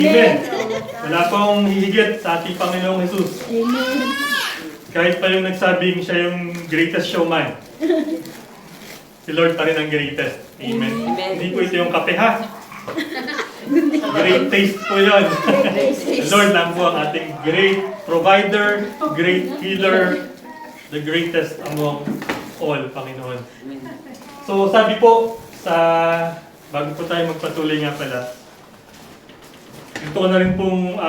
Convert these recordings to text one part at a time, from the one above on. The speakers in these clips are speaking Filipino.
Amen. Wala pong hihigit sa ating Panginoong Jesus. Amen. Kahit pa yung nagsabing siya yung greatest showman, si Lord pa rin ang greatest. Amen. Amen. Hindi po ito yung kape, ha? Great taste po yun. The Lord lang po ang ating great provider, great healer, the greatest among all, Panginoon. So sabi po, bago po tayo magpatuloy nga pala, ito ko na rin pong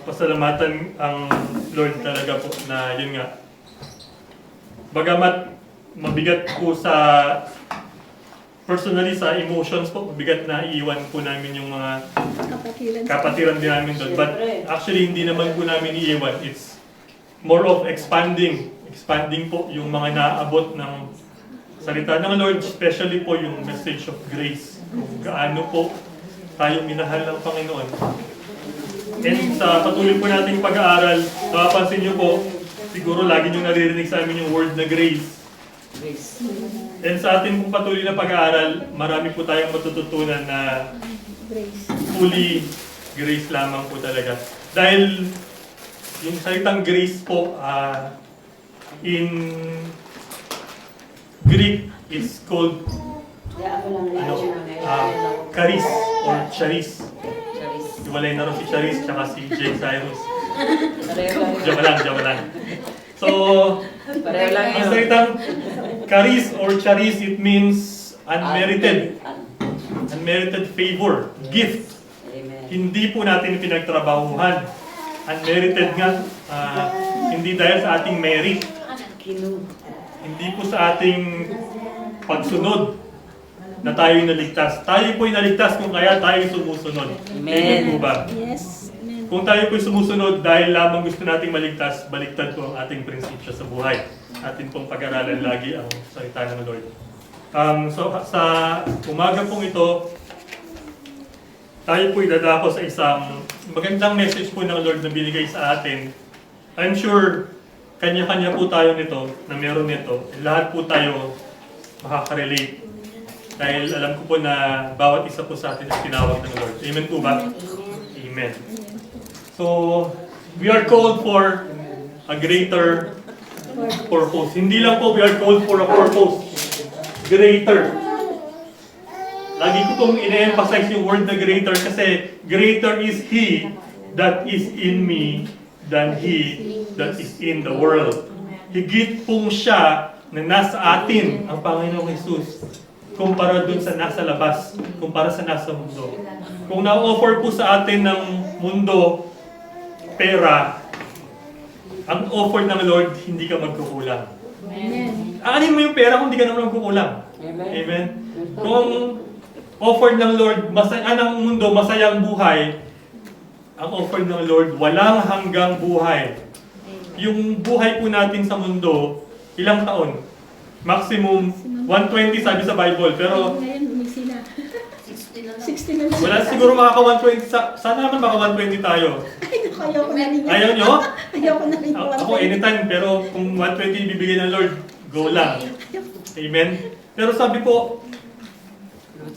pasalamatan ang Lord talaga po na yun nga. Bagamat mabigat po sa personally sa emotions po, mabigat na iiwan po namin yung mga kapatiran din namin doon. But actually hindi naman po namin iiwan. It's more of expanding po yung mga naaabot ng salita ng Lord, especially po yung message of grace. Kung gaano po tayo minahal ng Panginoon. And sa patuloy po nating pag-aaral, mapapansin nyo po, siguro lagi nyo naririnig sa amin yung word na grace. And sa ating pong patuloy na pag-aaral, marami po tayong matututunan na fully grace lamang po talaga. Dahil yung salitang grace po, in Greek, it's called charis or charis. Iwalay na rin si Charis tsaka si Jake Cyrus. Joke lang. So, ang salitang charis or charis, it means unmerited favor, gift. Hindi po natin pinagtrabahuhan. Unmerited nga, hindi dahil sa ating merit. Hindi po sa ating pagsunod na tayo naligtas. Tayo po'y naligtas kung kaya tayo sumusunod. Amen po ba? Yes. Amen. Kung tayo po'y sumusunod dahil lamang gusto nating maligtas, baliktad po ang ating prinsipyo sa buhay. Atin pong pag-aralan lagi ang salita ng Lord. So sa umaga pong ito, tayo po'y dadako sa isang magandang message po ng Lord na binigay sa atin. I'm sure kanya-kanya po tayo nito, na meron nito. Lahat po tayo makaka-relate. Dahil alam ko po na bawat isa po sa atin ay tinawag ng Lord. Amen po ba? Amen. So, we are called for a greater purpose. Hindi lang po we are called for a purpose. Greater. Lagi ko pong ine-emphasize yung word na greater kasi greater is He that is in me than He that is in the world. Higit pong siya na nasa atin, ang Panginoong Jesus, kumpara dun sa nasa labas, kumpara sa nasa mundo. Kung na-offer po sa atin ng mundo, pera, ang offer ng Lord, hindi ka magkukulang. Amen. Aanin mo yung pera kung hindi ka naman magkukulang. Amen? Kung offer ng Lord, ng mundo, masayang buhay, ang offer ng Lord, walang hanggang buhay. Yung buhay po natin sa mundo, ilang taon? Maximum 120 sabi sa Bible, pero Ngayon, umisi na. 60 na. wala siguro makaka 120. Sana naman maka 120 tayo. Ay, naku, ayoko na rin. Ayaw nyo? Ayoko na rin. Ako anytime, pero kung 120 ibibigay ng Lord, go lang. Amen? Pero sabi po,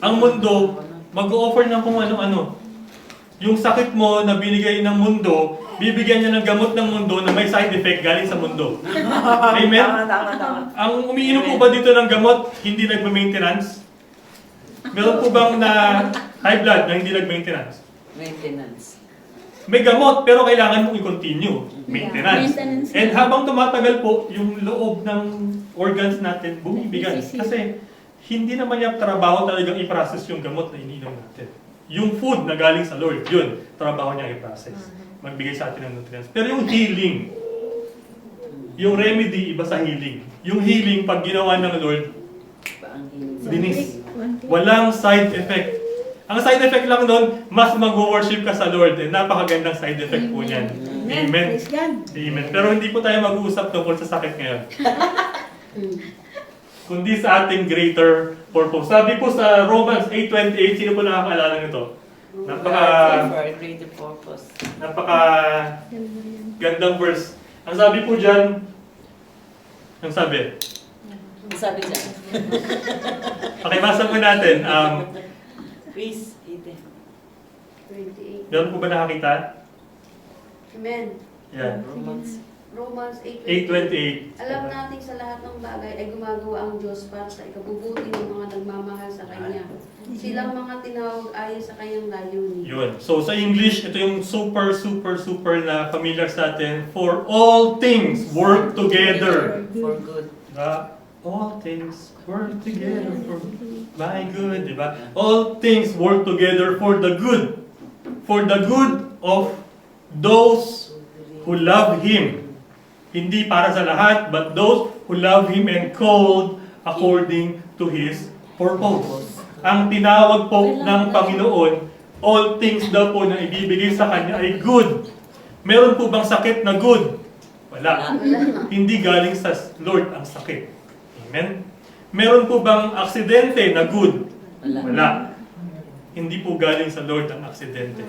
ang mundo, mag-o-offer ng kung ano-ano. Yung sakit mo na binigay ng mundo, bibigyan niya ng gamot ng mundo na may side effect galing sa mundo. Amen? Ang umiinom po ba dito ng gamot, hindi nagma-maintenance? Meron po bang na high blood na hindi nag-maintenance? Maintenance. May gamot, pero kailangan mong i-continue. Maintenance. And habang tumatagal po, yung loob ng organs natin bumibigan. Kasi hindi naman niya trabaho talagang i-process yung gamot na iniinom natin. Yung food na galing sa Lord, yun, trabaho niya i-process. Magbigay sa atin ng nutrients. Pero yung healing, yung remedy, iba sa healing. Yung healing, pag ginawa ng Lord, linis. Walang side effect. Ang side effect lang doon, mas mag-worship ka sa Lord. And napakagandang side effect po niyan. Amen. Amen. Pero hindi po tayo mag-uusap tungkol sa sakit ngayon. Kundi sa ating greater purpose. Sabi po sa Romans 8:28, sino po nakakaalala nito? Greater purpose. Napaka gandang verse. Ang sabi po dyan, ang sabi? Ang sabi dyan. Pakibasa po natin. Please, ite. 8:28. Meron po ba nakakita? Amen. Yan. Romans 8:28. 8:28. Alam natin sa lahat ng bagay ay gumagawa ang Diyos para sa ikabubuti ng mga nagmamahal sa Kanya. Silang mga tinawag ayon sa Kanyang layunin. Yun. So sa English, ito yung super na familiar sa atin. For all things work together. For good. All things work together for my good, di ba? All things work together for the good. For the good of those who love Him. Hindi para sa lahat, but those who love Him and called according to His purpose. Ang tinawag po ng Panginoon, all things daw po na ibibigay sa Kanya ay good. Meron po bang sakit na good? Wala. Hindi galing sa Lord ang sakit. Amen? Meron po bang aksidente na good? Wala. Hindi po galing sa Lord ang aksidente.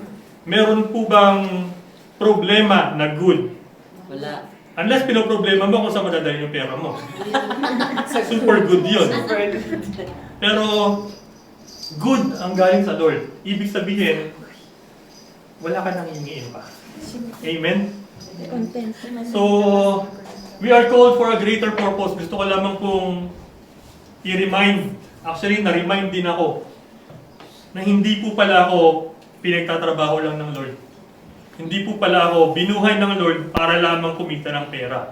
Meron po bang problema na good? Wala. Unless pinoproblema mo kung saan madadali yung pera mo. Super good yun. Super good. Pero good ang galing sa Lord. Ibig sabihin, wala ka nang hingiin pa. Amen? Content. So, we are called for a greater purpose. Gusto ko lamang pong i-remind, actually na-remind din ako, na hindi po pala ako pinagtatrabaho lang ng Lord. Hindi po pala ako binuhay ng Lord para lamang kumita ng pera.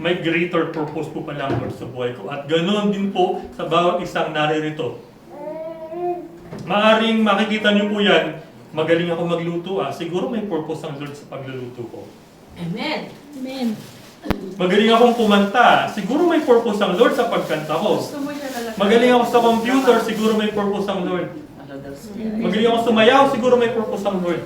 May greater purpose po pala ang Lord sa buhay ko. At ganoon din po sa bawat isang naririto. Maaring makikita niyo po yan, magaling ako magluto siguro may purpose ang Lord sa pagluluto ko. Amen. Amen. Magaling akong kumanta, siguro may purpose ang Lord sa pagkanta ko. Magaling ako sa computer, siguro may purpose ang Lord. Magaling ako sumayaw, siguro may purpose ang Lord.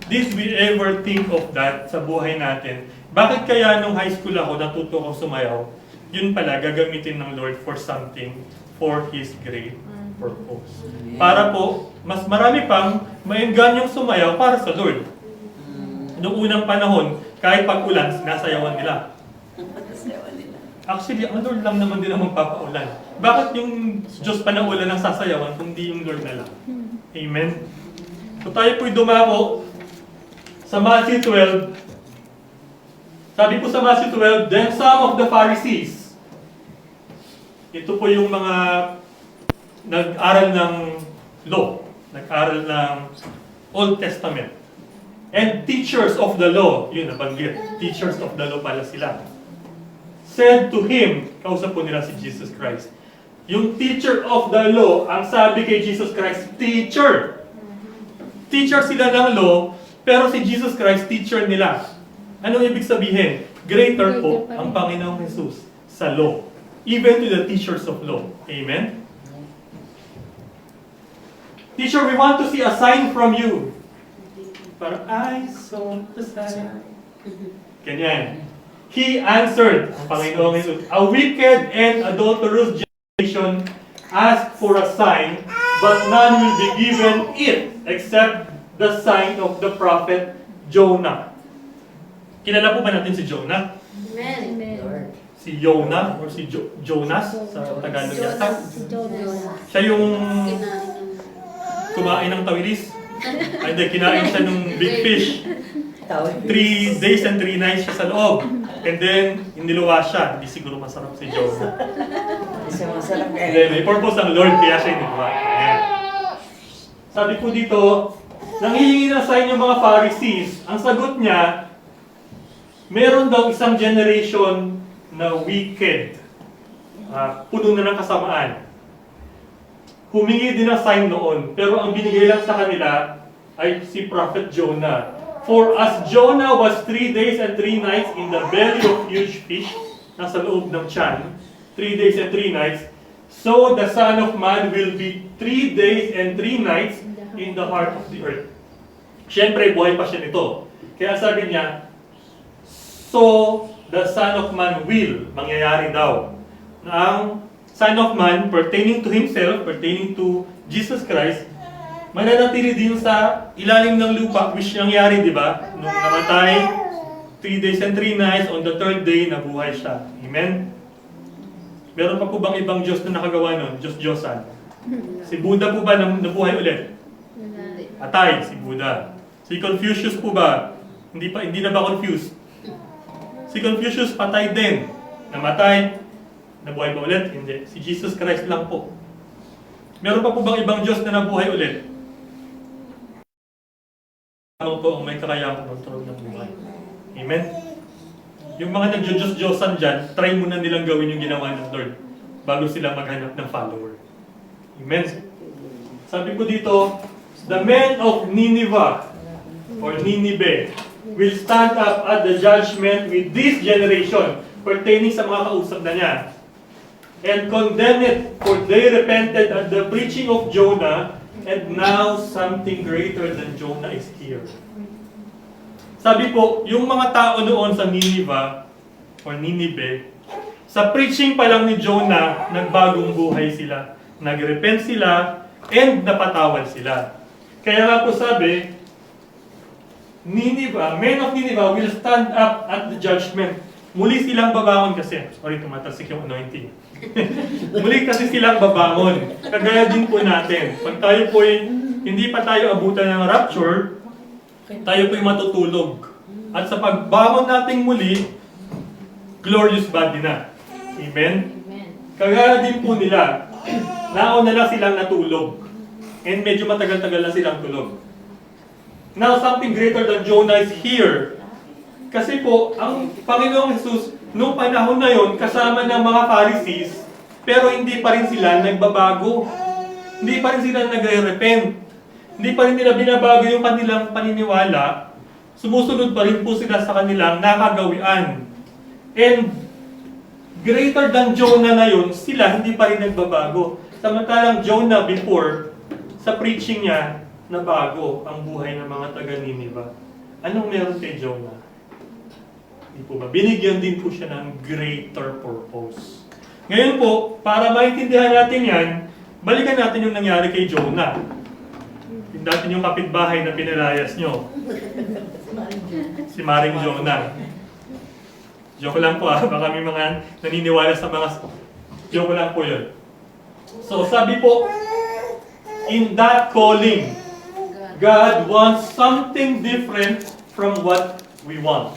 This we ever think of that sa buhay natin. Bakit kaya nung high school ako natuto akong sumayaw? Yun pala, gagamitin ng Lord for something, for His great purpose. Para po, mas marami pang maenganyong sumayaw para sa Lord. Noong unang panahon, kahit pag-ulan, sinasayawan nila. Actually, ang Lord lang naman din ang magpapaulan. Bakit yung Diyos pa ng ulan ang sasayawan, kundi yung Lord na lang? Amen? So tayo po'y dumako sa Matthew 12. Sabi po sa Matthew 12, then some of the Pharisees. Ito po yung mga nag-aral ng law, nag-aral ng Old Testament. And teachers of the law, yun nabanggit, teachers of the law pala sila. Said to him, kausap po nila si Jesus Christ. Yung teacher of the law, ang sabi kay Jesus Christ, teacher. Teacher sila ng law, pero si Jesus Christ, teacher nila. Anong ibig sabihin? Greater po ang Panginoong Jesus sa law. Even to the teachers of law. Amen? Teacher, we want to see a sign from you. Parang, I saw the sign. Ganyan. He answered, ang Panginoong Jesus, a wicked and adulterous generation asked for a sign, but none will be given it except the sign of the prophet Jonah. Kilala po ba natin si Jonah? Amen. Amen. Si Jonah or si Jonas sa Tagalog yata. Si Jonas. Siya yung Kinain ng kumain ng tawilis. Ay, hindi, kinain siya ng big fish. 3 days and 3 nights siya sa loob. And then, iniluwa siya. Hindi siguro masarap si Jonah. Hindi, may purpose ang Lord, kaya siya iniluwa. Ayan. Sabi ko dito, nanghihingi na sa inyo mga Pharisees. Ang sagot niya, meron daw isang generation na wicked. Puno na ng kasamaan. Humingi din ng sign noon, pero ang binigay lang sa kanila ay si Prophet Jonah. For as Jonah was 3 days and 3 nights in the belly of huge fish, nasa loob ng tiyan, 3 days and 3 nights, so the Son of Man will be 3 days and 3 nights in the heart of the earth. Siyempre, buhay pa siya nito. Kaya sabi niya, so the Son of Man will, mangyayari daw, na ang Son of Man, pertaining to Himself, pertaining to Jesus Christ, mananatili din sa ilalim ng lupa, which nangyari, di ba? Nung namatay, 3 days and 3 nights, on the 3rd day, nabuhay siya. Amen? Meron pa po bang ibang Diyos na nakagawa nun? Diyos-Diyosan. Si Buddha po ba nabuhay ulit? Patay si Buddha. Si Confucius po ba? Hindi na ba confused? Si Confucius patay din. Namatay. Nabuhay ba ulit? Hindi. Si Jesus Christ lang po. Meron pa po bang ibang Diyos na nabuhay ulit? Ano po ang may kakayang kontrol ng buhay? Amen? Yung mga nagjo-Diyos-Diyosan dyan, try muna nilang gawin yung ginawa ng Lord bago sila maghanap ng follower. Amen? Sabi ko dito, the men of Nineveh or Nineveh will stand up at the judgment with this generation pertaining sa mga kausap na niya and condemn it, for they repented at the preaching of Jonah, and now something greater than Jonah is here. Sabi po, yung mga tao noon sa Nineveh or Nineveh, sa preaching pa lang ni Jonah, nagbagong buhay sila. Nagrepent sila and napatawad sila. Kaya nga po sabi, Nineveh, men of Nineveh will stand up at the judgment. Muli silang babangon kasi. Sorry, tumatasik yung anointing. Muli kasi silang babangon. Kagaya din po natin. Pag tayo po hindi pa tayo abutan ng rapture, tayo po matutulog. At sa pagbangon nating muli, glorious body na. Amen? Kagaya din po nila. Nauna lang silang natulog. And medyo matagal-tagal na silang tulog. Now, something greater than Jonah is here. Kasi po, ang Panginoong Jesus, noong panahon na yon, kasama ng mga Pharisees, pero hindi pa rin sila nagbabago. Hindi pa rin sila nagre-repent. Hindi pa rin nila binabago yung kanilang paniniwala. Sumusunod pa rin po sila sa kanilang nakagawian. And greater than Jonah na yun, sila hindi pa rin nagbabago. Samantalang Jonah before, sa preaching niya, na bago ang buhay ng mga taga-Nineveh. Anong meron kay Jonah? Hindi po ba? Binigyan din po siya ng greater purpose. Ngayon po, para maintindihan natin yan, balikan natin yung nangyari kay Jonah. Yung dati yung kapitbahay na pinalayas nyo. Si Maring Jonah. Joke lang po baka may mga naniniwala sa mga... Joke lang po yun. So sabi po, in that calling, God wants something different from what we want.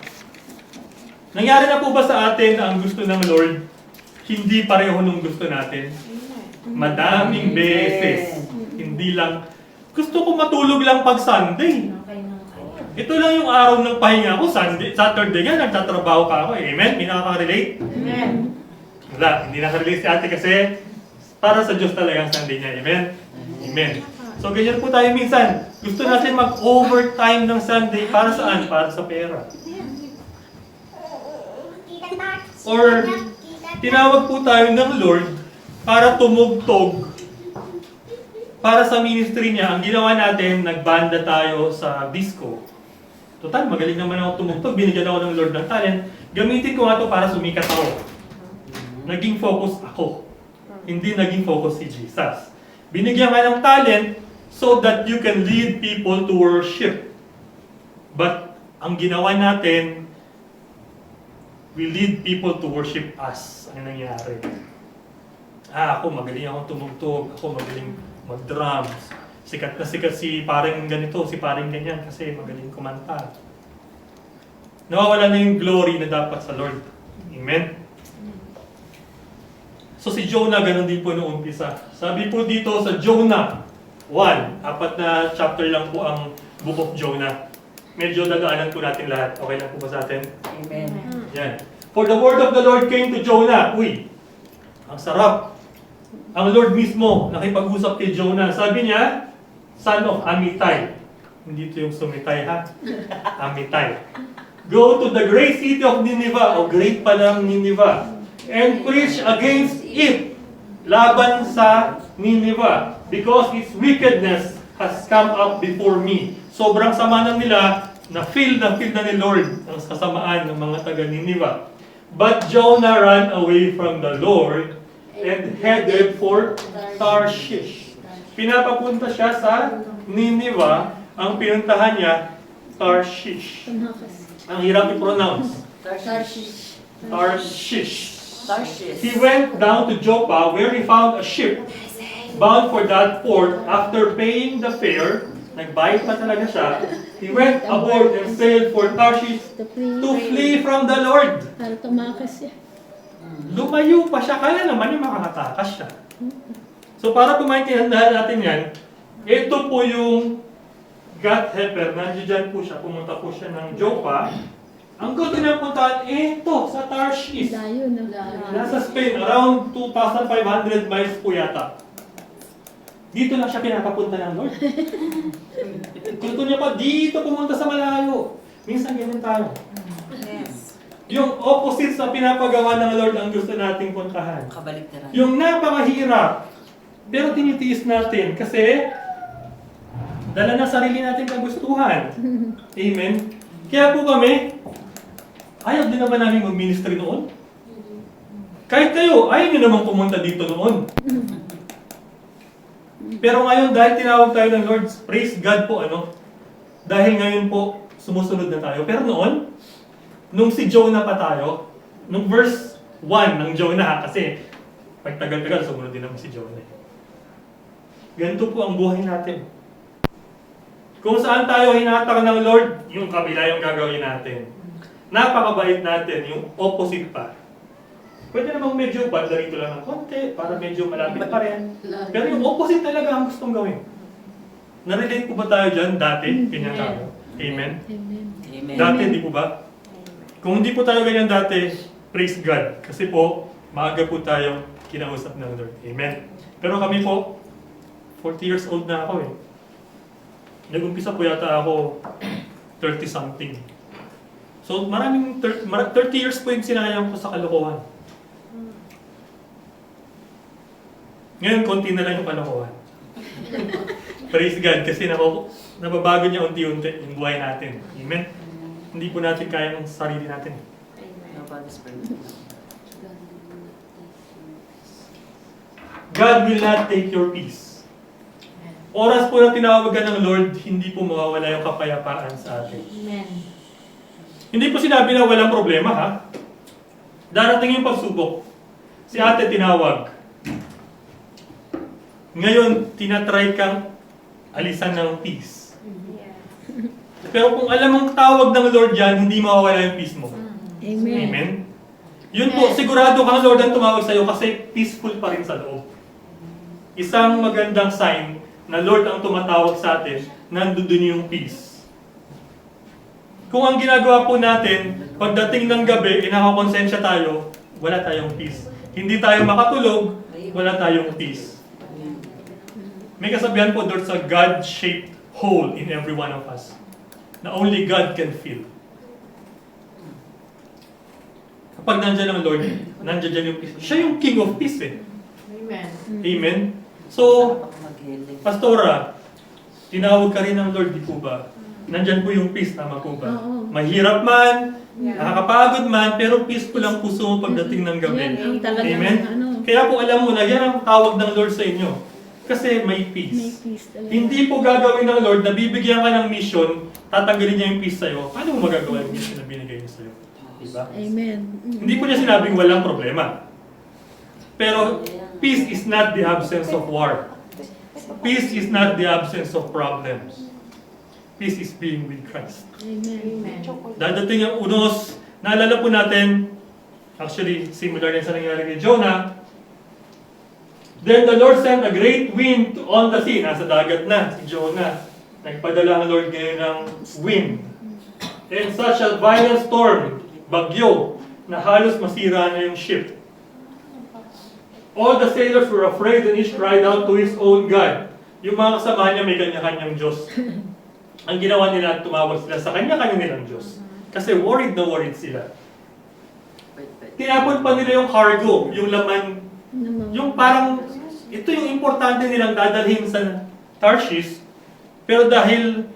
Nangyari na po ba sa atin na ang gusto ng Lord hindi pareho nung gusto natin? Madaming beses. Hindi lang, gusto ko matulog lang pag Sunday. Ito lang yung araw ng pahinga ko, Sunday, Saturday nga, nagtatrabaho ka ako. Amen? May nakaka-relate? Amen. Wala, hindi nakarelate si ate kasi para sa Diyos talaga ang Sunday niya. Amen? Amen. So ganyan po tayo minsan. Gusto natin mag-overtime ng Sunday para saan? Para sa pera. Or tinawag po tayo ng Lord para tumugtog para sa ministry niya. Ang ginawa natin, nagbanda tayo sa disco. Total, magaling naman ako tumugtog. Binigyan ako ng Lord ng talent. Gamitin ko nga ito para sumikat ako. Naging focus ako. Hindi naging focus si Jesus. Binigyan ka ng talent so that you can lead people to worship. But ang ginawa natin, we lead people to worship us. Ano nangyari? Ako magaling akong tumugtog. Ako magaling mag-drums. Sikat na sikat si paring ganito, si paring ganyan kasi magaling kumanta. Nawawala na yung glory na dapat sa Lord. Amen? So si Jonah, ganun din po noong umpisa. Sabi po dito sa Jonah 1, 4 na chapter lang po ang Book of Jonah. Medyo dadaanan po natin lahat. Okay lang po ba sa atin? Amen. Yan. For the word of the Lord came to Jonah. Uy, ang sarap. Ang Lord mismo nakipag-usap kay Jonah. Sabi niya, son of Amittai. Hindi ito yung sumitay ha. Amittai. Go to the great city of Nineveh, o great pa lang Nineveh, and preach against it. Laban sa Nineveh. Because its wickedness has come up before me. Sobrang sama na nila, na-feel na ni Lord ang kasamaan ng mga taga-Nineveh. But Jonah ran away from the Lord and headed for Tarshish. Pinapapunta siya sa Nineveh. Ang pinuntahan niya, Tarshish. Ang hirap i-pronounce. Tarshish. Tarshish. Tarshish. He went down to Joppa where he found a ship bound for that port. After paying the fare, Nagbayad pa talaga siya. He went aboard and sailed for Tarshish To flee. to flee from the Lord. Para tumakas siya. Lumayo pa siya. Kala naman yung makakatakas siya. So para pumaintindihan natin yan, ito po yung God Helper. Nandiyan po siya. Pumunta po siya ng Joppa. Ang gusto niya puntahan, ito, sa Tarshish. Layo na. Nasa Spain, around 2,500 miles po yata. Dito lang siya pinapapunta ng Lord. Gusto niya pa, dito pumunta sa malayo. Minsan ganyan tayo. Yes. Yung opposite sa pinapagawa ng Lord ang gusto nating puntahan. Kabaliktaran. Yung napakahirap, pero tinitiis natin kasi dala na sarili natin kagustuhan. Amen? Kaya po kami, ayaw din naman namin mag-ministry noon. Kahit kayo, ayaw nyo naman pumunta dito noon. Pero ngayon, dahil tinawag tayo ng Lord, praise God po, dahil ngayon po, sumusunod na tayo. Pero noon, nung si Jonah pa tayo, nung verse 1 ng Jonah, kasi pagtagal-tagal, sumunod din naman si Jonah. Ganito po ang buhay natin. Kung saan tayo hinatak ng Lord, yung kabila yung gagawin natin. Napakabait natin, yung opposite pa. Pwede namang medyo banda rito lang ng konti, para medyo malapit pa rin. Pero yung opposite talaga ang gustong gawin. Na-relate po ba tayo dyan dati? Ganyan tayo. Amen? Amen. Amen. Dati, di po ba? Kung hindi po tayo ganyan dati, praise God. Kasi po, maaga po tayo kinausap ng Lord. Amen? Pero kami po, 40 years old na ako eh. Nag-umpisa po yata ako 30-something. So maraming 30 years po yung sinayang ko sa kalokohan. Ngayon, konti na lang yung kalokohan. Praise God, kasi nababago niya unti-unti yung buhay natin. Amen? Hindi po natin kaya ng sarili natin. Nobody's perfect. God will not take your peace. Oras po na tinawagan ng Lord, hindi po mawawala yung kapayapaan sa atin. Amen. Hindi po sinabi na walang problema, ha? Darating yung pagsubok. Si ate tinawag. Ngayon, tinatry kang alisan ng peace. Pero kung alam mong tawag ng Lord yan, hindi mawawala yung peace mo. Amen. Amen? Yun po, sigurado kang Lord ang tumawag sa'yo kasi peaceful pa rin sa loob. Isang magandang sign na Lord ang tumatawag sa atin, nandun yung peace. Kung ang ginagawa po natin, pagdating ng gabi, inakakonsensya tayo, wala tayong peace. Hindi tayo makatulog, wala tayong peace. May kasabihan po, there's a God-shaped hole in every one of us na only God can fill. Kapag nandiyan ang Lord, nandiyan dyan yung peace. Siya yung King of Peace eh. Amen. Amen? So, Pastora, tinawag ka rin ng Lord, di po ba? Nandyan po yung peace, tama po ba? Oo. Mahirap man, nakakapagod man, pero peaceful ang puso mo pagdating ng gabi. Yan ang talagang Amen? Kaya po alam mo na, yan ang tawag ng Lord sa inyo. Kasi may May peace. peace talaga. Hindi po gagawin ng Lord na bibigyan ka ng mission, tatanggalin niya yung peace sa'yo. Paano mo magagawa yung mission na binigay niya sa'yo? Diba? Amen. Hindi po niya sinabing walang problema. Pero peace is not the absence of war. Peace is not the absence of problems. Peace is being with Christ. Amen. Dadating ang unos, naalala po natin, actually similar din sa nangyari kay Jonah. Then the Lord sent a great wind on the sea. Nasa dagat na si Jonah. Nagpadala ang Lord ngayon ng wind. And such a violent storm, bagyo, na halos masira na yung ship. All the sailors were afraid and each cried out to his own God. Yung mga kasama niya may kanya-kanyang Diyos. Ang ginawa nila, tumawag sila sa kanya-kanya nilang Diyos. Kasi worried na worried sila. Tinapon pa nila yung cargo, yung laman, yung parang, ito yung importante nilang dadalhin sa Tarshish, pero dahil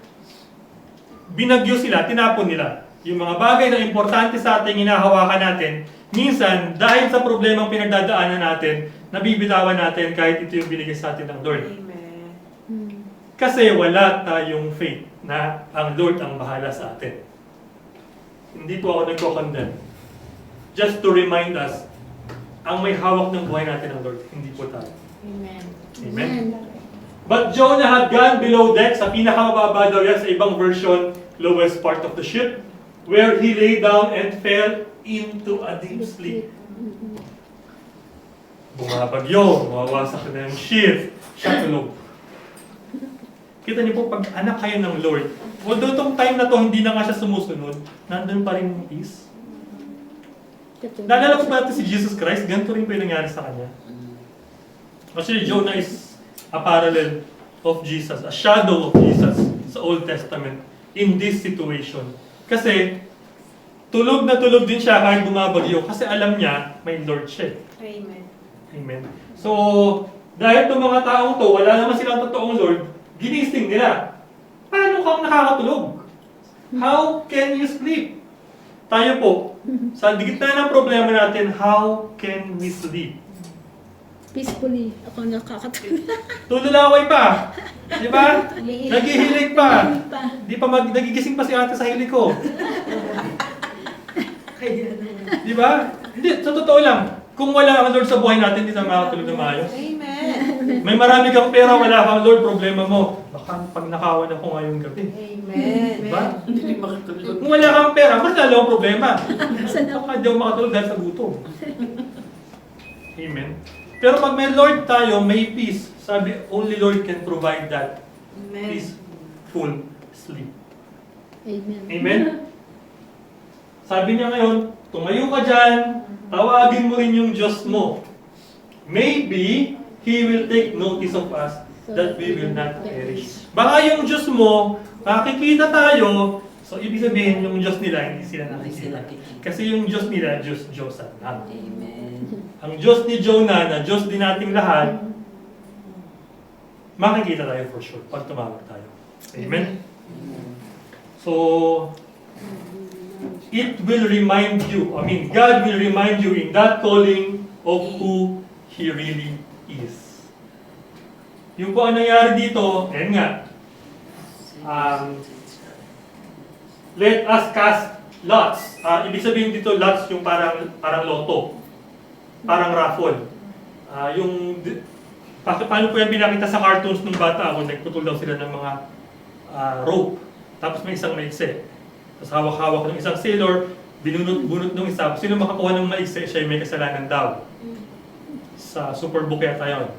binagyo sila, tinapon nila. Yung mga bagay na importante sa ating hinahawakan natin, minsan, dahil sa problemang pinagdadaanan natin, nabibitawan natin kahit ito yung binigay sa atin ng Lord. Kasi wala tayong faith na ang Lord ang bahala sa atin. Hindi po ako nagko-condemn. Just to remind us, ang may hawak ng buhay natin ang Lord, hindi po tayo. Amen. Amen? But Jonah had gone below deck, sa pinakamababa daw yan, sa ibang version, lowest part of the ship, where he lay down and fell into a deep sleep. Bumabagyo, mawawasak na yung ship, siya tulog. Kita niyo po, pag anak kayo ng Lord, although itong time na to, hindi na nga siya sumusunod, nandun pa rin yung peace. Naalala ko ba natin si Jesus Christ, ganito rin po yung nangyari sa kanya. Actually, Jonah is a parallel of Jesus, a shadow of Jesus sa Old Testament in this situation. Kasi, tulog na tulog din siya kahit bumabagyo kasi alam niya, may Lord siya. Amen. Amen. So, dahil itong mga taong to, wala naman silang totoong Lord, ginising nila. Paano kang nakakatulog? How can you sleep? Tayo po, sa gitna ng problema natin, how can we sleep? Peacefully ako nakakatulog. Tululaway pa. Di ba? Naghihilig pa. Pa. Di pa nagigising pa si ate sa hilig ko. Di ba? Hindi, sa totoo lang. Kung wala ang Lord sa buhay natin, hindi tayo makakatulog na maayos. Amen. May marami kang pera, wala kang Lord, problema mo. Baka pag nakawan ako ngayong gabi. Amen. Diba? Hindi makatulog. Kung wala kang pera, mas lalo ang problema. Baka di ako makatulog dahil sa gutom. Amen. Pero pag may Lord tayo, may peace. Sabi, only Lord can provide that Amen. peaceful sleep. Amen. Amen? Sabi niya ngayon, tumayo ka dyan, tawagin mo rin yung Diyos mo. Maybe, He will take notice of us that we will not perish. Baka yung Diyos mo, makikita tayo, so ibig sabihin yung Diyos nila, hindi sila nakikita. Kasi yung Diyos nila, Diyos-Diyosan lang. Amen. Ang Diyos ni Jonah, na Diyos din nating lahat, makikita tayo for sure pag tumawag tayo. Amen? So, it will remind you, God will remind you in that calling of who He really is. Yung po ang nangyari dito, ayan nga, let us cast lots. Ibig sabihin dito, lots yung parang loto. Parang raffle. Paano po yan pinakita sa cartoons nung bata ako, nagputol daw sila ng mga rope. Tapos may isang maikse. Tapos hawak-hawak ng isang sailor, binunot-bunot ng isa. Sino makakuha ng maikse, siya may kasalanan daw. Sa Superbook yata yun.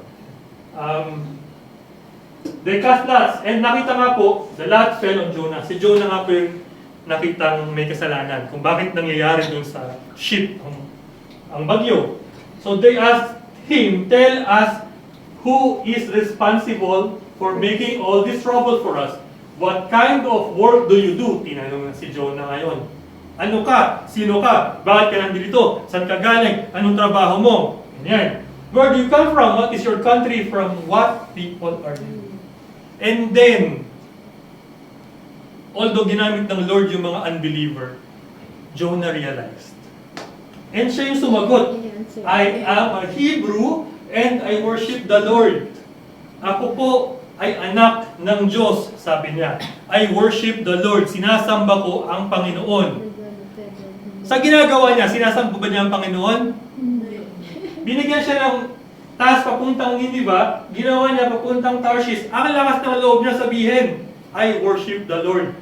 They cast lots. And nakita nga po, the lot fell on Jonah. Si Jonah nga po yung nakitang may kasalanan. Kung bakit nangyayari dun sa ship ang bagyo. So they asked him, tell us who is responsible for making all this trouble for us. What kind of work do you do? Tinanong na si Jonah ngayon. Ano ka? Sino ka? Bakit ka nandito? Saan ka galing? Anong trabaho mo? Ganyan. Where do you come from? What is your country? From what people are you? And then, although ginamit ng Lord yung mga unbeliever, Jonah realized. And siya yung sumagot, I am a Hebrew and I worship the Lord. Ako po ay anak ng Diyos, sabi niya. I worship the Lord. Sinasamba ko ang Panginoon. Sa ginagawa niya, sinasamba ba niya ang Panginoon? Binigyan siya ng taas papuntang Nineveh, ginawa niya papuntang Tarshish. Ang lakas ng loob niya sabihin, I worship the Lord.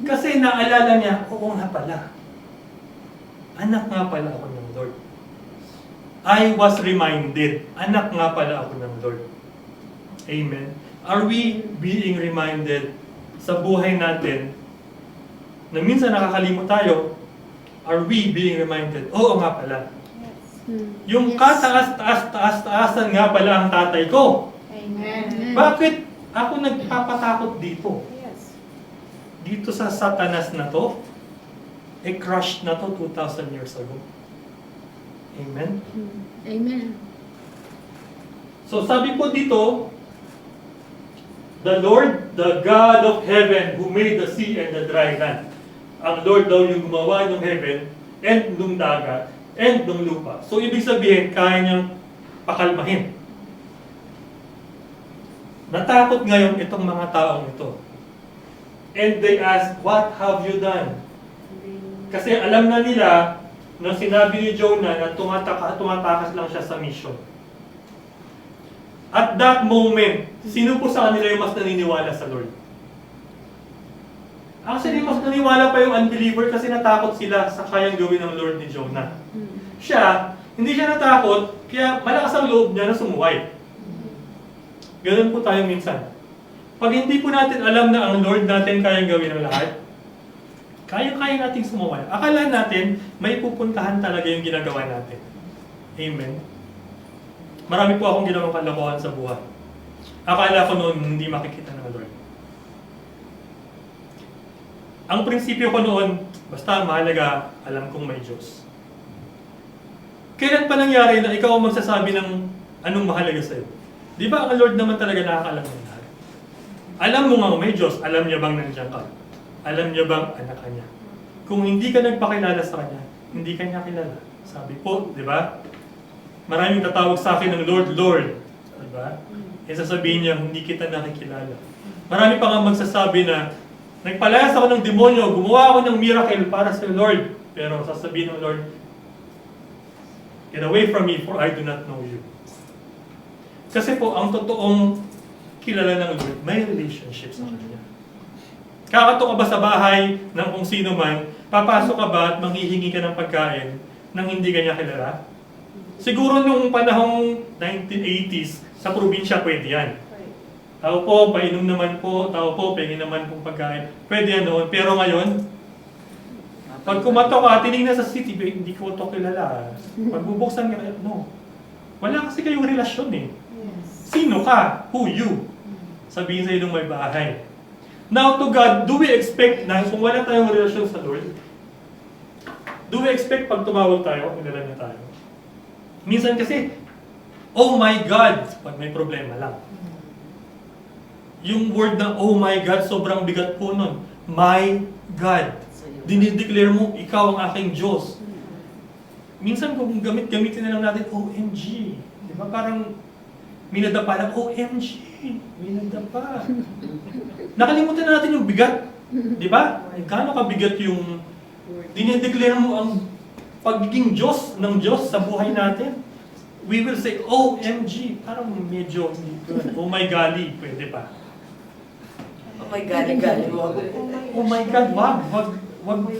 Kasi naalala niya, oo nga pala. Anak nga pala ako ng Lord. I was reminded, anak nga pala ako ng Lord. Amen. Are we being reminded sa buhay natin na minsan nakakalimot tayo? Are we being reminded, oo nga pala. Yung kataas-taas-taas-taasan nga pala ang tatay ko. Amen. Bakit ako nagpapatakot dito? Yes. Dito sa Satanas na to? Crush na to 2,000 years ago. Amen? Amen. So sabi po dito, the Lord, the God of heaven, who made the sea and the dry land. Ang Lord daw yung gumawa ng heaven, and ng dagat, and ng lupa. So ibig sabihin, kaya niyang pakalmahin. Natakot ngayon itong mga taong ito. And they ask, what have you done? Kasi alam na nila na sinabi ni Jonah na tumatakas lang siya sa mission. At at that moment, sino po sa kanila yung mas naniniwala sa Lord? Actually, mas naniwala pa yung unbeliever kasi natakot sila sa kayang gawin ng Lord ni Jonah. Siya, hindi siya natakot, kaya malakas ang loob niya na sumuway. Ganun po tayo minsan. Pag hindi po natin alam na ang Lord natin kayang gawin ang lahat, kaya nating sumuway. Akala natin, may pupuntahan talaga yung ginagawa natin. Amen. Marami po akong ginawang kalokohan sa buhay. Akala ko noon hindi makikita ng Lord. Ang prinsipyo ko noon, basta mahalaga, alam kong may Diyos. Kailan pa nangyari na ikaw ang magsasabi ng anong mahalaga sa'yo? Di ba ang Lord naman talaga nakakaalam ng lahat? Alam mo nga may Diyos, alam niya bang nandiyan ka? Alam niya bang anak ka niya? Kung hindi ka nagpakilala sa Kanya, hindi ka niya kilala. Sabi po, di ba? Maraming tatawag sa akin ng Lord, Lord. Diba? E sasabihin niya, hindi kita nakikilala. Marami pa nga magsasabi na, nagpalayas ako ng demonyo, gumawa ako ng miracle para sa Lord. Pero sasabihin ng Lord, get away from me for I do not know you. Kasi po, ang totoong kilala ng Lord, may relationship sa Kanya. Kakato ka ba sa bahay ng kung sino man, papasok ka ba at manghihingi ka ng pagkain nang hindi ka niya kilala? Siguro nung panahong 1980s, sa probinsya pwede yan. Tao po, painom naman po, tao po, pengi naman pong pagkain. Pwede yan noon. Pero ngayon, pag kumato ka, tinignan sa city, hindi ko ito kilala. Pag bubuksan ka, no. Wala kasi kayong relasyon eh. Sino ka? Who you? Sabihin sa ng may bahay. Now to God, do we expect na kung wala tayong relasyon sa Lord, do we expect pag tumawag tayo, kilala niya tayo? Minsan kasi, oh my God, pag may problema lang. Yung word na oh my God, sobrang bigat po nun. My God. Dinideclare mo, ikaw ang aking Diyos. Minsan kung gamitin na lang natin, OMG. Di ba? Parang minadapa lang, OMG. Minadapa. Nakalimutan na natin yung bigat. Di ba? Gaano kabigat yung dinideclare mo ang pagiging Diyos ng Diyos sa buhay natin. We will say, OMG. Parang medyo, oh my golly, pwede pa. Oh my God, gali. Oh my God, wag.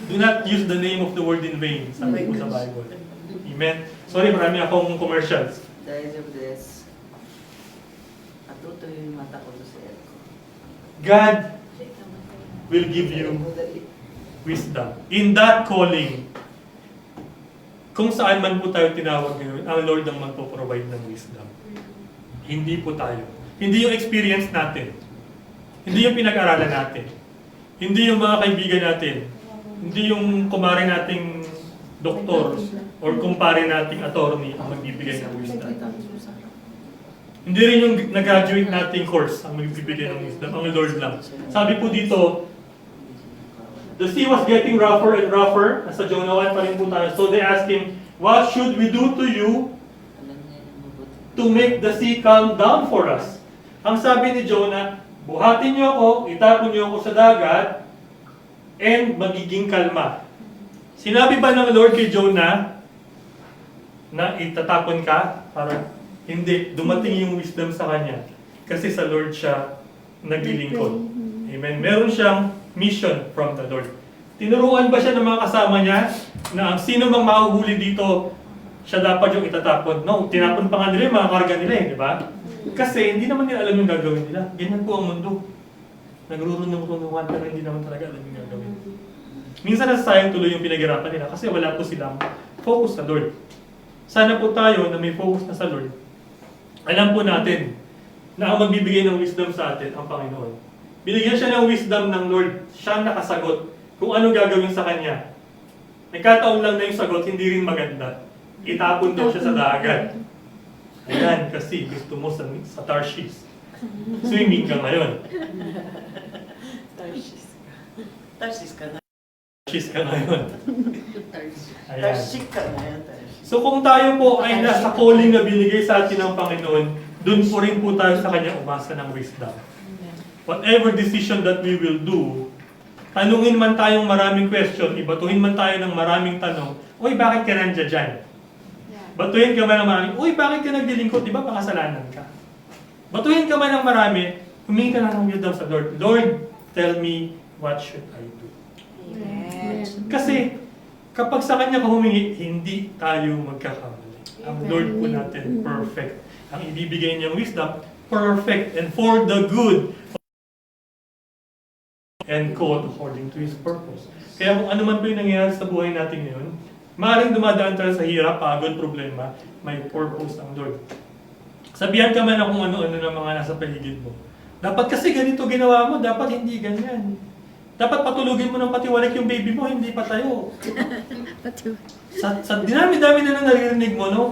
Do not use the name of the word in vain. Sabi po sa Bible. Amen. Sorry, marami akong commercials. Dahil of this, atuto yung mata ko sa aircon. God will give you wisdom. In that calling, kung saan man po tayo tinawag ngayon, ang Lord ang magpo-provide ng wisdom. Hindi po tayo. Hindi yung experience natin. Hindi yung pinag-aralan natin. Hindi yung mga kaibigan natin. Hindi yung kumare nating doktor or kumpare nating attorney ang magbibigay ng wisdom. Hindi rin yung nag-graduate nating course ang magbibigay ng wisdom. Ang Lord lang. Sabi po dito, the sea was getting rougher and rougher. Nasa Jonah 1 pa rin po tayo. So they asked him, what should we do to you to make the sea calm down for us? Ang sabi ni Jonah, buhatin niyo ako, itapon niyo ako sa dagat, and magiging kalma. Sinabi ba ng Lord kay Jonah na itatapon ka? Para hindi, dumating yung wisdom sa kanya. Kasi sa Lord siya naglilingkod. Amen. Meron siyang mission from the Lord. Tinuruan ba siya ng mga kasama niya na ang sino mang mahuhuli dito, siya dapat yung itatapon? No, tinapon pa nga nila yung mga karga nila eh, di ba? Kasi hindi naman nila alam yung gagawin nila. Ganyan po ang mundo. Nagrurunong-runungan pero hindi naman talaga alam yung gagawin. Minsan nasasayang tuloy yung pinaghirapan nila kasi wala po silang focus sa Lord. Sana po tayo na may focus na sa Lord. Alam po natin na ang magbibigay ng wisdom sa atin ang Panginoon. Binigyan siya ng wisdom ng Lord. Siya ang nakasagot kung anong gagawin sa Kanya. Nagkataon lang na yung sagot, hindi rin maganda. Itapon daw siya sa dagat. Ayan, kasi gusto mo sa Tarshish. Swimming ka ngayon. Tarsis ka. Tarsis ka na. Tarshish ka ngayon. Ayan. Tarsis ka na yan, Tarsis. So kung tayo po ay nasa calling na binigay sa atin ng Panginoon, dun po rin po tayo sa Kanya umasa ng wisdom. Whatever decision that we will do, tanungin man tayong maraming question, ibatuhin man tayo ng maraming tanong, uy, bakit ka nandiyan dyan? Batuhin ka man ng maraming, uy, bakit ka naglilingkod? Di ba pakasalanan ka? Batuhin ka man ng marami, humingi ka lang ng wisdom sa Lord. Lord, tell me what should I do? Amen. Kasi kapag sa Kanya ka humingi, hindi tayo magkakamali. Ang Lord po natin, perfect. Ang ibibigay niyang wisdom, perfect and for the good and called according to His purpose. Kaya kung ano man po yung nangyayari sa buhay natin ngayon, maaaring dumadaan tayo sa hirap, pagod, problema, may purpose ang Lord. Sabihan ka man na kung ano-ano ng mga nasa paligid mo. Dapat kasi ganito ginawa mo, dapat hindi ganyan. Dapat patulugin mo ng patiwalik yung baby mo, hindi pa tayo. Pati- Sa dinami-dami na naririnig mo, no?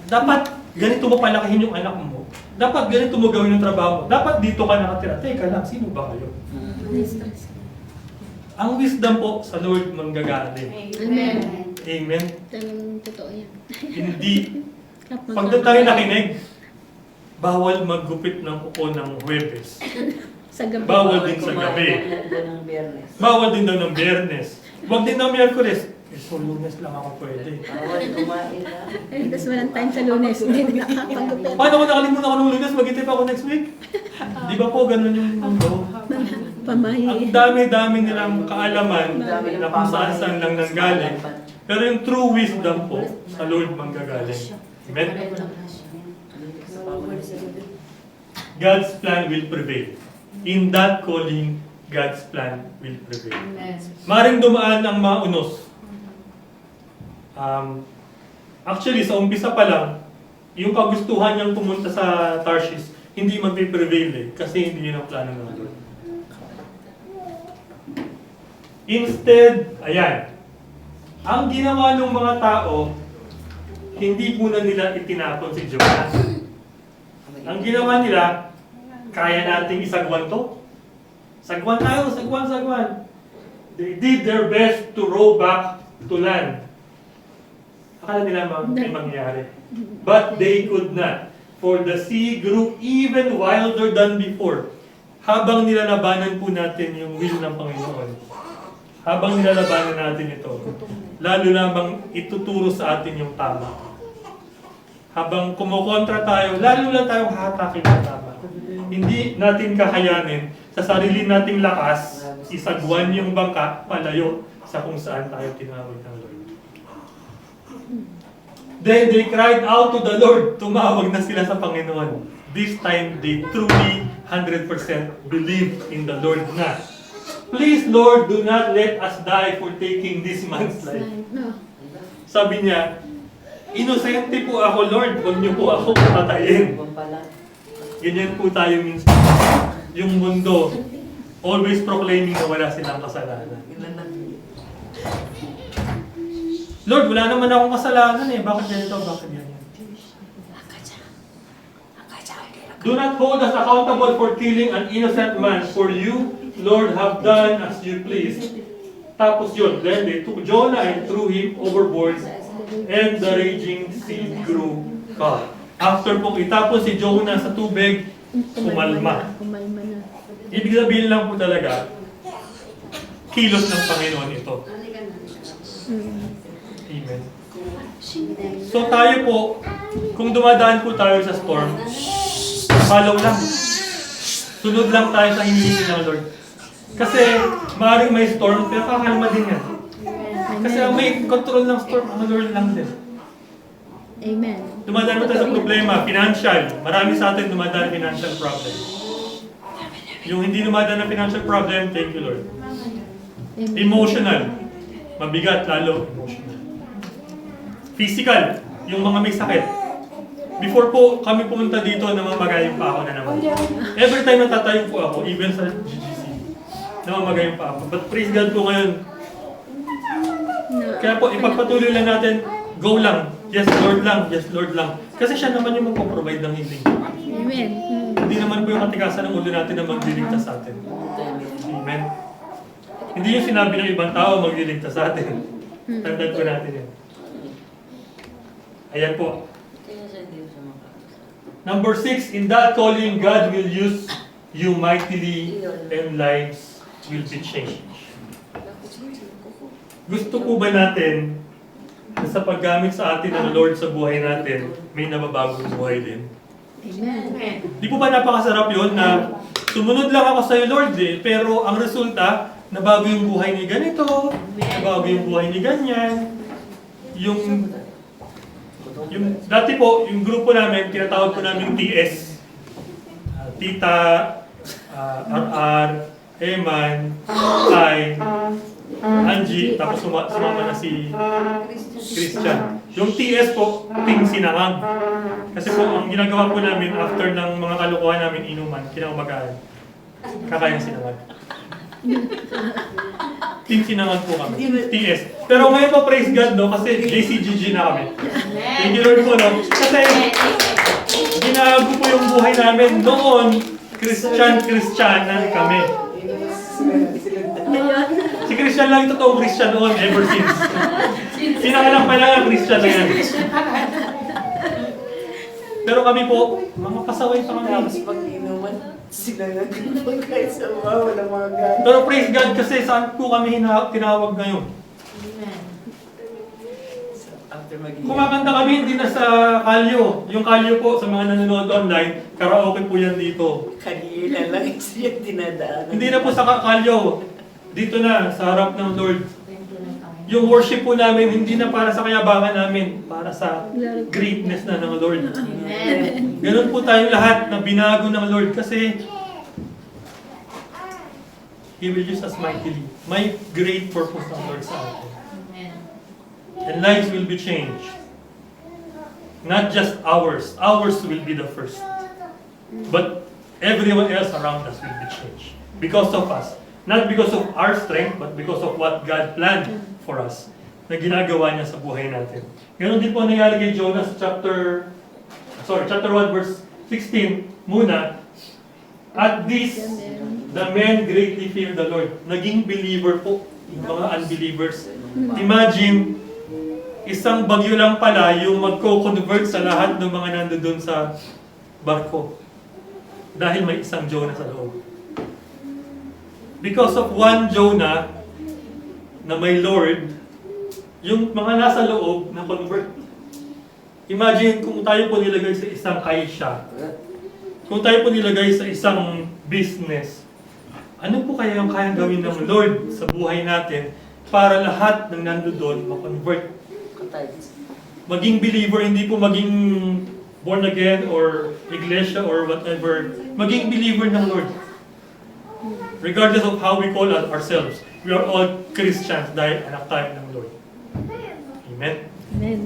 Dapat ganito mo palakihin yung anak mo. Dapat ganito mo gawin yung trabaho mo. Dapat dito ka nakatira. Teka lang, sino ba kayo? Ang wisdom po sa Lord manggagaling. Amen. Amen. Talagang totoo yan. Hindi. Pag doon tayo nakinig, bawal maggupit ng kuko ng Huwebes. Sa gabi. Bawal din sa gabi. ng Biyernes. Bawal din daw ng Biyernes. Huwag din ng Miyerkules. So, Lunes lang ako pwede. Bawal kumain na. Ay, tapos walang time sa Lunes. Hindi na nakakagupit. Paano kung nakalimutan ako ng Lunes, mag-itip ako next week? Di ba po, ganun yung mundo? Pamahi. Ang dami-dami nilang kaalaman na kung saan-saan lang nanggaling. Pero yung true wisdom po, sa Lord manggagaling. Amen? God's plan will prevail. In that calling, God's plan will prevail. Maring dumaan ang mga unos. Actually, sa umpisa pa lang, yung kagustuhan niyang pumunta sa Tarshish, hindi magpe-prevail eh, kasi hindi yun ang plano ng Lord. Instead, ayan, ang ginawa ng mga tao, hindi muna nila itinapon si Jonah. Ang ginawa nila, kaya nating isagwan to. Sagwan tayo, sagwan. They did their best to row back to land. Akala nila may mangyari. But they could not. For the sea grew even wilder than before. Habang nilalabanan po natin yung will ng Panginoon. Habang nilalabanan natin ito, lalo lamang ituturo sa atin yung tama. Habang kumukontra tayo, lalo lang tayong hatakin ng tama. Hindi natin kakayanin sa sarili nating lakas, isagwan yung bangka palayo sa kung saan tayo tinawag ng Lord. Then they cried out to the Lord. Tumawag na sila sa Panginoon. This time, they truly 100% believed in the Lord na, please, Lord, do not let us die for taking this man's life. No. Sabi niya, inosente po ako, Lord. Huwag niyo po ako patayin. Ganyan po tayo minsan. Yung mundo, always proclaiming na wala silang kasalanan. Lord, wala naman akong kasalanan eh. Bakit ganito? Bakit ganyan? Do not hold us accountable for killing an innocent man. For you, Lord, have done as you please. Tapos yun, then they took Jonah and threw him overboard, and the raging sea grew calm. After pong itapon si Jonah sa tubig, kumalma. Kumalma na. Ibig sabihin lang po talaga, kilos ng Panginoon ito. Amen. So tayo po, kung dumadaan po tayo sa storm, follow lang. Sunod lang tayo sa hinihingi ng Lord. Kasi maaaring may storm, pero kakalma din yan. Kasi ang may control ng storm, ang Lord lang din. Amen. Dumadaan po tayo sa problema, financial. Marami sa atin dumadaan financial problem. Yung hindi dumadaan ng financial problem, thank you Lord. Amen. Emotional. Mabigat lalo, emotional. Physical, yung mga may sakit. Before po kami pumunta dito, namamagayin pa ako na naman. Every time natatayo po ako, even sa GGC, namamagayin pa ako. But praise God po ngayon. Kaya po, ipagpatuloy lang natin, go lang. Yes, Lord lang. Yes, Lord lang. Kasi siya naman yung magpo-provide ng healing. Amen. Hindi naman po yung katikasan ng ulo natin na magliligtas sa atin. Amen. Hindi yung sinabi ng ibang tao magliligtas sa atin. Tandaan po natin yun. Ayan po. Number 6, in that calling, God will use you mightily and lives will be changed. Gusto po ba natin na sa paggamit sa atin ng Lord sa buhay natin, may nababagong buhay din? Amen. Di po ba napakasarap yun na sumunod lang ako sa iyo, Lord, pero ang resulta, nabago yung buhay ni ganito, nabago yung buhay ni ganyan. Yung dati po, yung grupo namin, tinatawag po namin TS. Tita, RR, Eman, Kai, Angie, tapos sumama na si Christian. Yung TS po, Ting Sinangang. Kasi po, ang ginagawa po namin after ng mga kalokohan namin inuman, kinaumagahan, kakain sinangan. Ting Sinangan po kami, TS. Pero ngayon po, praise God, no? Kasi JCGG na kami. Thank you Lord po, no? Kasi ginago po yung buhay namin noon, Christianan kami. Si Christian lang yung totoong Christian noon, ever since. Pinakalang pa lang ang Christian na yan. Pero kami po, mga pasaway pa kami. Tapos pag inuman, sila nagkapag kahit sa mga walang mga gano'n. Pero praise God kasi saan po kami tinawag ngayon? After mag-iyak. Kumakanta kami hindi na sa kalyo. Yung kalyo po sa mga nanonood online, karaoke po yan dito. Kanila lang siya dinadaan. Hindi na po sa kalyo. Dito na, sa harap ng Lord. Yung worship po namin, hindi na para sa kayabangan namin, para sa greatness na ng Lord. Ganun po tayong lahat na binago ng Lord kasi He will use us mightily. May great purpose ng Lord sa atin. And lives will be changed. Not just ours. Ours will be the first. But everyone else around us will be changed. Because of us. Not because of our strength, but because of what God planned for us na ginagawa niya sa buhay natin. Ganon din po nangyari kay Jonah sa chapter 1 verse 16 muna. At this, the men greatly feared the Lord. Naging believer po yung mga unbelievers. Imagine, isang bagyo lang pala yung magko-convert sa lahat ng mga nandoon sa barko. Dahil may isang Jonah sa loob. Because of one Jonah na may Lord, yung mga nasa loob na convert. Imagine kung tayo po nilagay sa isang kaisya, kung tayo po nilagay sa isang business, ano po kaya yung kayang gawin ng Lord sa buhay natin para lahat ng nandoon ma-convert? Maging believer, hindi po maging born again or iglesia or whatever. Maging believer ng Lord. Regardless of how we call ourselves, we are all Christians dahil anak tayo ng Lord. Amen? Amen.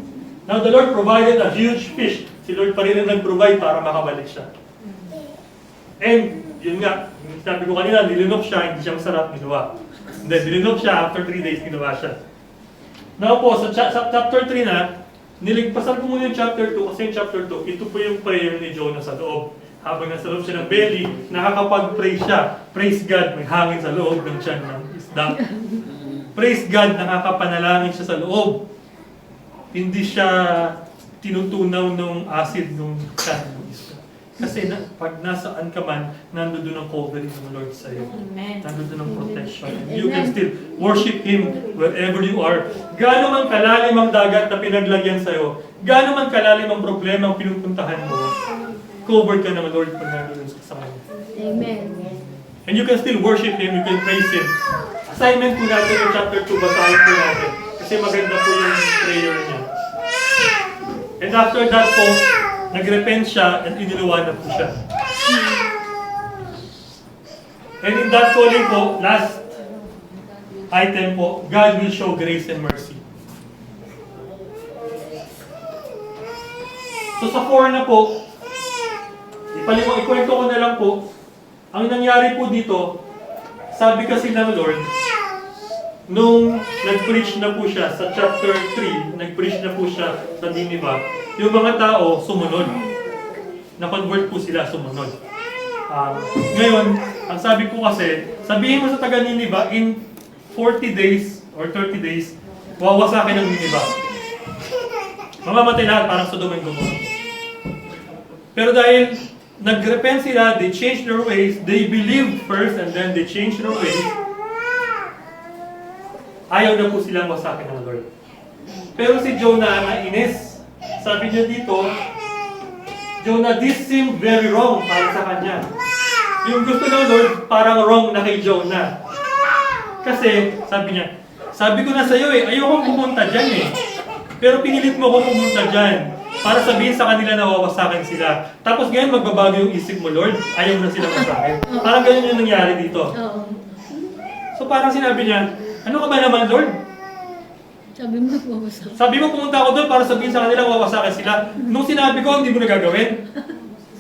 Now the Lord provided a huge fish. Si Lord pa rin ang nag-provide para makabalik siya. And, yun nga, sabi ko kanina, nilinok siya, hindi siya masarap, ginawa. Hindi, nilinok siya, after 3 days, ginawa siya. Now po, sa chapter 3 na, niligpasan ko muna yung chapter 2, kasi yung chapter 2, ito po yung prayer ni Jonah sa loob. Habang nasa loob siya ng belly, nakakapag-pray siya. Praise God, may hangin sa loob ng tiyan ng isda. Praise God, nakakapanalangin siya sa loob. Hindi siya tinutunaw ng acid ng tiyan ng isda. Kasi pag nasaan ka man, nandoon ang covering ng Lord sa iyo. Nandoon ang protection. And you can still worship Him wherever you are. Gaano man kalalim ang dagat na pinaglagyan sa iyo, gaano man kalalim ang problema ang pinupuntahan mo, covered ka ng Lord pag nandoon sa Kanya. Amen. And you can still worship Him, you can praise Him. Assignment po natin yung chapter 2, basahin po natin. Kasi maganda po yung prayer niya. And after that po, nag-repent siya at iniluwanan po siya. And in that calling po, last item po, God will show grace and mercy. So sa 4 na po, ikwento ko na lang po, ang nangyari po dito, sabi kasi ng Lord, nung nag-preach na po siya sa chapter 3, nag-preach na po siya sa Nineveh, yung mga tao sumunod. Na-convert po sila, sumunod. Ngayon, ang sabi po kasi, sabihin mo sa taga Nineveh, in 40 days or 30 days, wawasakin ng Nineveh. Mamamatay lahat, parang Sodom and Gomorrah. Pero dahil nag-repent sila, they changed their ways, they believed first and then they changed their ways, ayaw na po silang wasakin ng Lord. Pero si Jonah nainis. Sabi niya dito, Jonah, this seemed very wrong para sa kanya. Yung gusto ng Lord, parang wrong na kay Jonah. Kasi, sabi ko na sa'yo ayokong pumunta dyan Pero pinilit mo ko pumunta dyan para sabihin sa kanila na wawasakin sila. Tapos ngayon magbabago yung isip mo, Lord, ayaw na sila masakin. Parang ganyan yung nangyari dito. Oo. So parang sinabi niya, ano ka ba naman, Lord? Sabi mo nagwawasak. Sabi mo pumunta ako doon para sabihin sa kanila wawasakin sila. Nung sinabi ko, hindi mo nagagawin.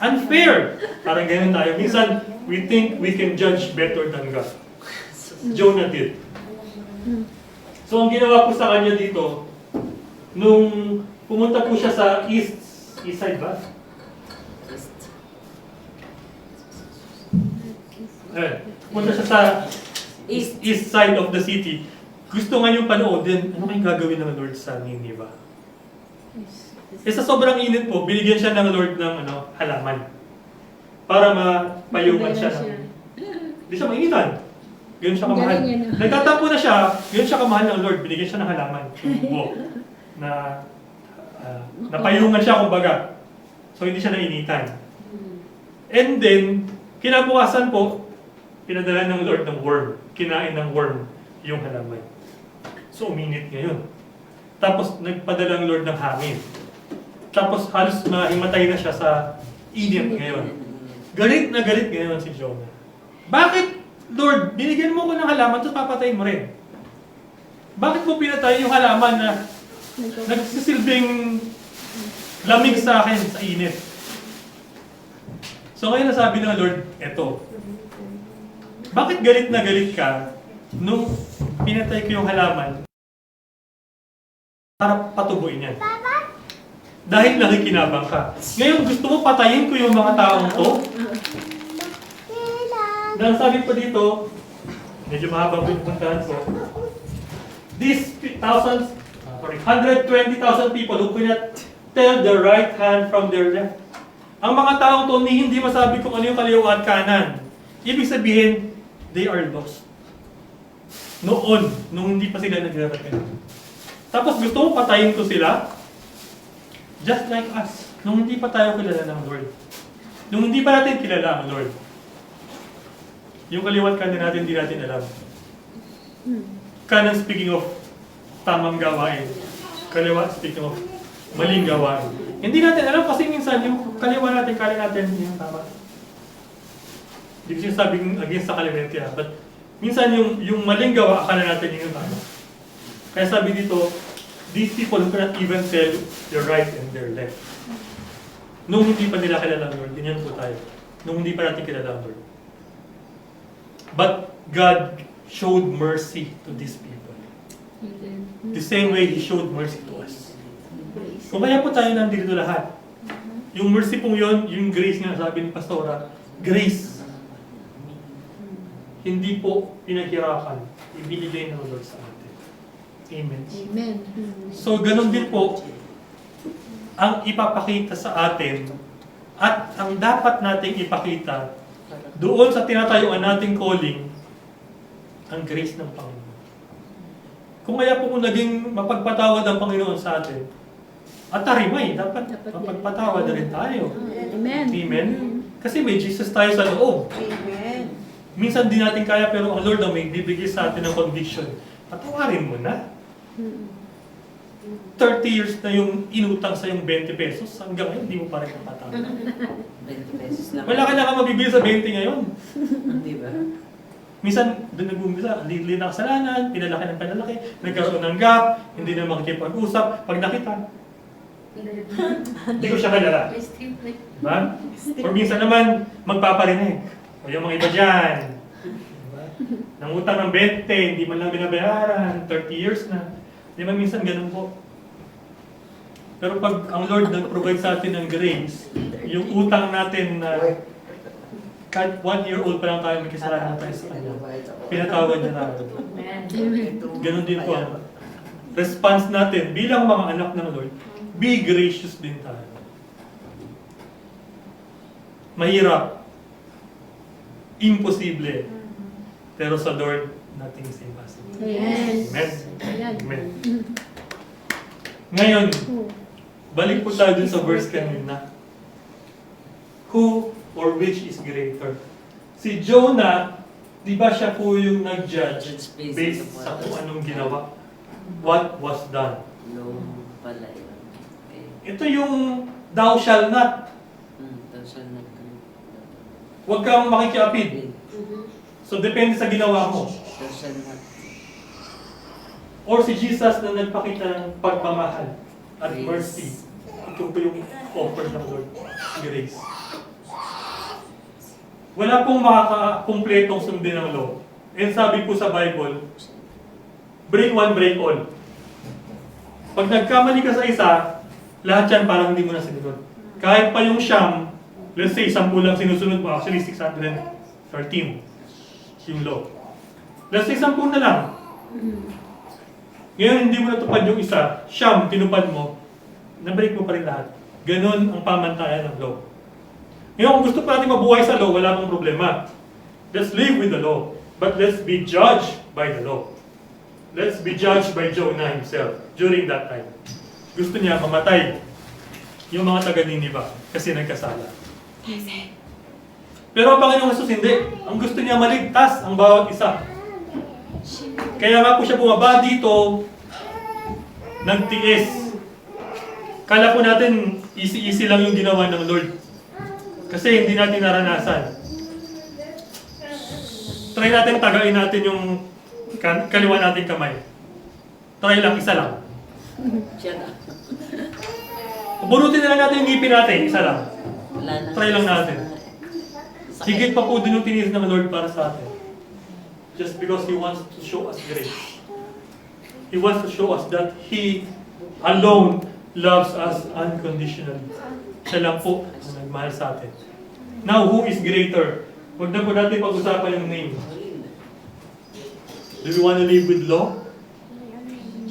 Unfair. Parang ganyan tayo. Minsan, we think we can judge better than God. Jonah did. So ang ginawa ko sa kanya dito, nung pumunta po siya sa east side ba? Pumunta siya sa east side of the city. Gusto nga yung panoodin, ano kayong gagawin ng Lord sa Nineveh? Sa sobrang init po, binigyan siya ng Lord ng halaman. Para mapayungan siya. Hindi siya mainitan. Ganyan siya kamahal. Nagtatampo na siya, ganyan siya kamahal ng Lord. Binigyan siya ng halaman. Tubo. Na napayungan siya kumbaga. So hindi siya nainitan. And then, kinabukasan po, pinadala ng Lord ng worm. Kinain ng worm yung halaman. So uminit ngayon. Tapos nagpadala ng Lord ng hangin. Tapos halos mahimatay na siya sa init ngayon. Galit na galit ngayon si Jonah. Bakit, Lord, binigyan mo ko ng halaman tapos papatayin mo rin? Bakit mo pinatay yung halaman na nagsisilbing lamig sa akin sa init? So ngayon nasabi ng Lord, eto. Bakit galit na galit ka nung pinatay ko yung halaman para patubuin yan? Dahil nakikinabang ka. Ngayon gusto mo patayin ko yung mga taong to? Dahil sabi pa dito, medyo mahabang pinpuntahan ko, these 120,000 people who could not tell their right hand from their left. Ang mga taong to, hindi masabi kung ano yung kaliwa at kanan. Ibig sabihin, they are lost. Noon, nung hindi pa sila nag-repent. Tapos gusto mo patayin ko sila? Just like us. Nung hindi pa tayo kilala ng Lord. Nung hindi pa natin kilala ang Lord. Yung kaliwat kanan natin, hindi natin alam. Kanan speaking of tamang gawain. Kaliwa speaking of maling gawain. Hindi natin alam kasi minsan yung kaliwa natin, kanan natin, yung tama. Hindi ko sinasabing against sa kalimenti but minsan yung maling gawa, akala natin yung tama. Kaya sabi dito, these people who cannot even tell their right and their left. Nung hindi pa nila kilala ang Lord, ganyan po tayo. Nung hindi pa natin kilala ang Lord. But God showed mercy to these people. The same way He showed mercy to us. Kung kaya po tayo nandito lahat, yung mercy pong yun, yung grace nga sabi ni Pastora, grace. Hindi po pinaghirapan, ibinigay ng Lord sa atin. Amen. Amen. So, ganun din po ang ipapakita sa atin at ang dapat nating ipakita doon sa tinatayuan nating calling, ang grace ng Panginoon. Kung kaya po kung naging mapagpatawad ang Panginoon sa atin, at tarimay, dapat mapagpatawad na rin tayo. Amen. Amen? Kasi may Jesus tayo sa loob. Amen. Minsan di natin kaya pero ang Lord ang may bibigay sa atin ng conviction. Patawarin mo na. 30 years na yung inutang sa yung 20 pesos, hanggang ngayon hindi mo pa rin napatawad. 20 pesos lang. Wala ka na ka mabibili sa 20 ngayon. Di ba? Minsan, doon nag-umpisa, lili na kasalanan, pinalaki ng pinalaki, nagkaroon ng gap, hindi na makikipag-usap. Pag nakita, hindi ko siya kilala. May strip na. Diba? Or minsan naman, magpaparinig. O yung mga iba dyan. Diba? Nangutang ng 20, hindi man lang binabayaran, 30 years na. Di ba minsan ganun po? Pero pag ang Lord nag-provide sa atin ng grace, yung utang natin na kahit 1 year old pa lang tayo, may kasalanan tayo sa Kanya, pinatawad niya natin. Amen. Ganun din po ang response natin bilang mga anak ng Lord. Be gracious din tayo. Mahirap. Imposible. Pero sa Lord, nothing is impossible. Amen. Amen. Amen. Ngayon, balik po tayo dun sa verse kanina. or which is greater? Si Jonah, di ba siya po yung nag-judge based sa kung anong ginawa? What was done? Low pala yun. Okay. Ito yung thou shall not. Tapos na Huwag kang makikiapid. Mhm. So, depende sa ginawa mo. Tapos na Or si Jesus na nagpakita ng pagmamahal at Grace. mercy. Ito po yung offer ng Lord. Grace. Wala pong makakakumpletong sundin ng law. And sabi po sa Bible, break one, break all. Pag nagkamali ka sa isa, lahat yan parang hindi mo na sinunod. Kahit pa yung siyam, let's say, 10 lang sinusunod mo, actually 613 yung law. Let's say, 10 na lang. Ngayon, hindi mo natupad yung isa, siyam, tinupad mo, nabreak mo pa rin lahat. Ganon ang pamantayan ng law. Ngayon, kung gusto pa natin mabuhay sa law, wala pang problema. Let's live with the law. But let's be judged by the law. Let's be judged by Jonah himself during that time. Gusto niya mamatay yung mga taga-Niniba kasi nagkasala. Pero ang Panginoong Jesus hindi. Ang gusto niya maligtas ang bawat isa. Kaya nga po siya bumaba dito, nagtiis. Kala po natin easy-easy lang yung ginawa ng Lord. Kasi hindi natin naranasan. Try natin tagain natin yung kaliwa natin kamay. Try lang, isa lang. siya na. Bunutin na lang natin yung ngipin natin, isa lang. Wala na. Try lang natin. Sakit. Higit pa po din yung tinis ng Lord para sa atin. Just because He wants to show us grace. He wants to show us that He alone loves us unconditionally. Siya lang po ang nagmahal sa atin. Now, who is greater? Huwag na po natin pag-usapan yung name. Do we want to live with law?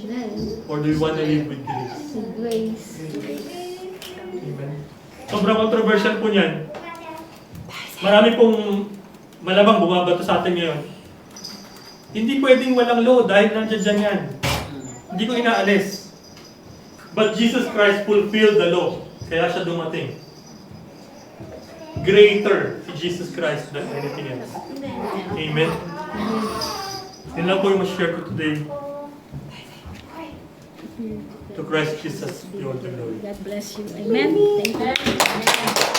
Then, Or do we want to live with grace? grace. Amen. Sobrang controversial po niyan. Marami pong malamang bumabato sa atin ngayon. Hindi pwedeng walang law dahil nandiyan dyan yan. Hindi ko inaalis. But Jesus Christ fulfilled the law. Kaya siya dumating. Greater si Jesus Christ than anything else. Amen. Yan lang po yung ma-share ko today. To Christ Jesus, the all the glory. God bless you. Amen. Thank you.